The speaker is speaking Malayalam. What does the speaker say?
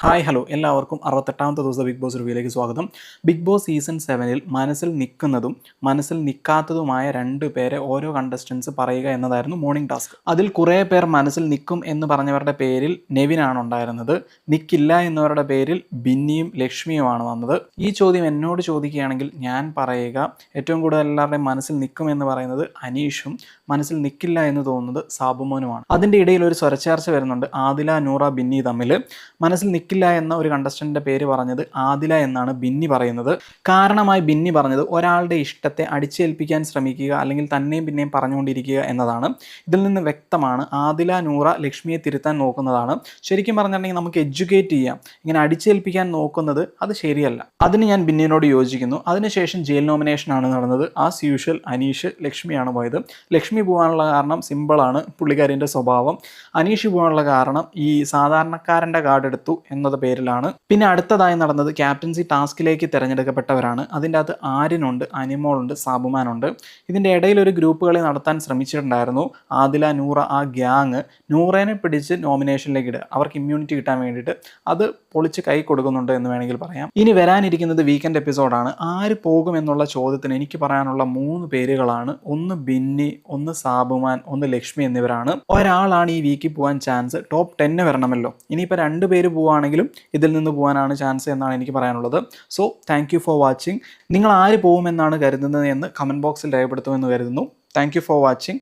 ഹായ് ഹലോ എല്ലാവർക്കും 68ാമത്തെ ദിവസം ബിഗ് ബോസ് റിവ്യൂയിലേക്ക് സ്വാഗതം. ബിഗ് ബോസ് സീസൺ 7-ൽ മനസ്സിൽ നിൽക്കുന്നതും മനസ്സിൽ നിൽക്കാത്തതുമായ 2 പേരെ ഓരോ കണ്ടസ്റ്റൻസ് പറയുക എന്നതായിരുന്നു മോർണിംഗ് ടാസ്ക്. അതിൽ കുറേ പേർ മനസ്സിൽ നിൽക്കും എന്ന് പറഞ്ഞവരുടെ പേരിൽ നെവിനാണ് ഉണ്ടായിരുന്നത്. നിൽക്കില്ല എന്നവരുടെ പേരിൽ ബിന്നിയും ലക്ഷ്മിയുമാണ് വന്നത്. ഈ ചോദ്യം എന്നോട് ചോദിക്കുകയാണെങ്കിൽ ഞാൻ പറയുക ഏറ്റവും കൂടുതൽ എല്ലാവരുടെയും മനസ്സിൽ നിൽക്കും എന്ന് പറയുന്നത് അനീഷും മനസ്സിൽ നിൽക്കില്ല എന്ന് തോന്നുന്നത് സാബുമോനുമാണ്. അതിൻ്റെ ഇടയിൽ ഒരു സ്വരച്ചേർച്ച വരുന്നുണ്ട്. ആദില, നൂറ, ബിന്നി തമ്മിൽ. മനസ്സിൽ നിൽക്കില്ല എന്ന ഒരു കണ്ടസ്റ്റൻ്റിൻ്റെ പേര് പറഞ്ഞത് ആദില എന്നാണ് ബിന്നി പറയുന്നത്. കാരണമായി ബിന്നി പറഞ്ഞത് ഒരാളുടെ ഇഷ്ടത്തെ അടിച്ചേൽപ്പിക്കാൻ ശ്രമിക്കുക അല്ലെങ്കിൽ തന്നെയും പിന്നെയും പറഞ്ഞുകൊണ്ടിരിക്കുക എന്നതാണ്. ഇതിൽ നിന്ന് വ്യക്തമാണ് ആദില, നൂറ ലക്ഷ്മിയെ തിരുത്താൻ നോക്കുന്നതാണ്. ശരിക്കും പറഞ്ഞിട്ടുണ്ടെങ്കിൽ നമുക്ക് എഡ്യൂക്കേറ്റ് ചെയ്യാം. ഇങ്ങനെ അടിച്ചേൽപ്പിക്കാൻ നോക്കുന്നത് അത് ശരിയല്ല. അതിന് ഞാൻ ബിന്നിയോട് യോജിക്കുന്നു. അതിനുശേഷം ജയിൽ നോമിനേഷനാണ് നടന്നത്. ആസ് യൂഷ്വൽ അനീഷ് ലക്ഷ്മിയാണ് പോയത്. ലക്ഷ്മി പോകാനുള്ള കാരണം സിമ്പിളാണ്, പുള്ളിക്കാരിൻ്റെ സ്വഭാവം. അനീഷ് പോകാനുള്ള കാരണം ഈ സാധാരണക്കാരൻ്റെ കാർഡ് എടുത്തു എന്നത് പേരിലാണ്. പിന്നെ അടുത്തതായി നടന്നത് ക്യാപ്റ്റൻസി ടാസ്കിലേക്ക് തിരഞ്ഞെടുക്കപ്പെട്ടവരാണ്. അതിൻ്റെ അകത്ത് ആര്യനുണ്ട്, അനിമോളുണ്ട്, സാബുമാനുണ്ട്. ഇതിൻ്റെ ഇടയിൽ ഒരു ഗ്രൂപ്പ് കളി നടത്താൻ ശ്രമിച്ചിട്ടുണ്ടായിരുന്നു ആദില, നൂറ. ആ ഗ്യാങ് നൂറേനെ പിടിച്ച് നോമിനേഷനിലേക്ക് ഇടുക, അവർക്ക് ഇമ്മ്യൂണിറ്റി കിട്ടാൻ വേണ്ടിയിട്ട്. അത് പൊളിച്ച് കൈ കൊടുക്കുന്നുണ്ട് എന്ന് വേണമെങ്കിൽ പറയാം. ഇനി വരാനിരിക്കുന്നത് വീക്കെൻഡ് എപ്പിസോഡാണ്. ആര് പോകും എന്നുള്ള ചോദ്യത്തിന് എനിക്ക് പറയാനുള്ള 3 പേരുകളാണ്. ഒന്ന് ബിന്നി, ഒന്ന് സാബുമാൻ, ഒന്ന് ലക്ഷ്മി എന്നിവരാണ്. ഒരാളാണ് ഈ വീക്കിൽ പോകാൻ ചാൻസ്. ടോപ്പ് 10 വരണമല്ലോ. ഇനിയിപ്പോൾ 2 പേര് പോവുകയാണെങ്കിലും ഇതിൽ നിന്ന് പോകാനാണ് ചാൻസ് എന്നാണ് എനിക്ക് പറയാനുള്ളത്. So thank you for watching. നിങ്ങൾ ആര് പോകുമെന്നാണ് കരുതുന്നത് എന്ന് കമൻറ്റ് ബോക്സിൽ രേഖപ്പെടുത്തുമെന്ന് കരുതുന്നു. Thank you for watching.